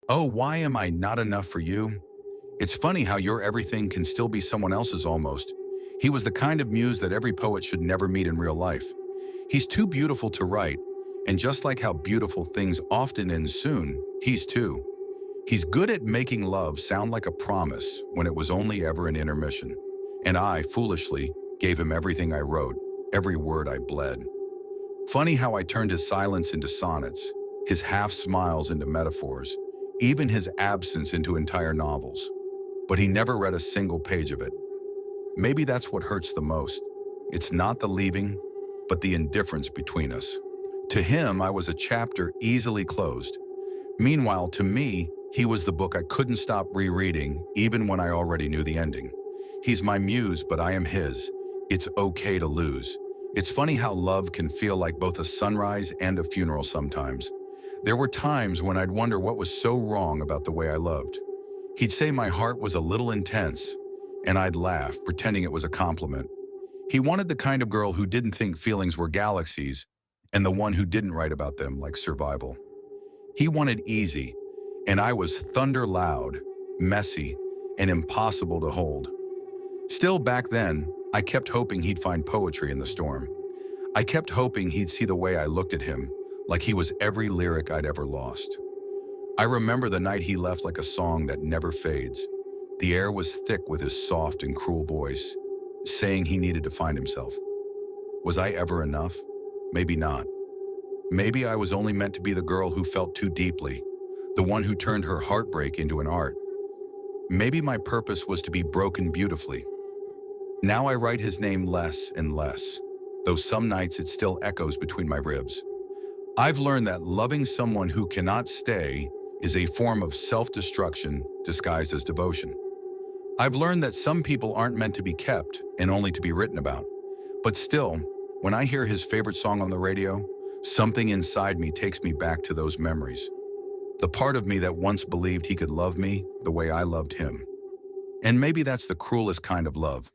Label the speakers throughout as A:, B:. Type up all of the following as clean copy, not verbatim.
A: Oh, why am I not enough for you? It's funny how your everything can still be someone else's almost. He was the kind of muse that every poet should never meet in real life. He's too beautiful to write, and just like how beautiful things often end soon, he's too. He's good at making love sound like a promise when it was only ever an intermission. And I, foolishly, gave him everything I wrote, every word I bled. Funny how I turned his silence into sonnets, his half-smiles into metaphors, even his absence into entire novels. But he never read a single page of it. Maybe that's what hurts the most. It's not the leaving, but the indifference between us. To him, I was a chapter easily closed. Meanwhile, to me, he was the book I couldn't stop rereading, even when I already knew the ending. He's my muse, but I am his. It's okay to lose. It's funny how love can feel like both a sunrise and a funeral sometimes. There were times when I'd wonder what was so wrong about the way I loved. He'd say my heart was a little intense, and I'd laugh, pretending it was a compliment. He wanted the kind of girl who didn't think feelings were galaxies, and the one who didn't write about them like survival. He wanted easy, and I was thunder loud, messy, and impossible to hold. Still, back then, I kept hoping he'd find poetry in the storm. I kept hoping he'd see the way I looked at him, like he was every lyric I'd ever lost. I remember the night he left like a song that never fades. The air was thick with his soft and cruel voice, saying he needed to find himself. Was I ever enough? Maybe not. Maybe I was only meant to be the girl who felt too deeply, the one who turned her heartbreak into an art. Maybe my purpose was to be broken beautifully. Now I write his name less and less, though some nights it still echoes between my ribs. I've learned that loving someone who cannot stay is a form of self-destruction disguised as devotion. I've learned that some people aren't meant to be kept and only to be written about. But still, when I hear his favorite song on the radio, something inside me takes me back to those memories. The part of me that once believed he could love me the way I loved him. And maybe that's the cruelest kind of love,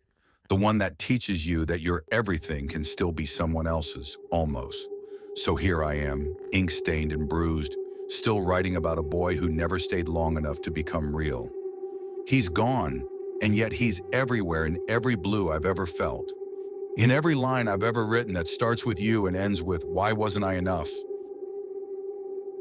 A: the one that teaches you that your everything can still be someone else's, almost. So here I am, ink-stained and bruised, still writing about a boy who never stayed long enough to become real. He's gone, and yet he's everywhere in every blue I've ever felt. In every line I've ever written that starts with you and ends with, "Why wasn't I enough?"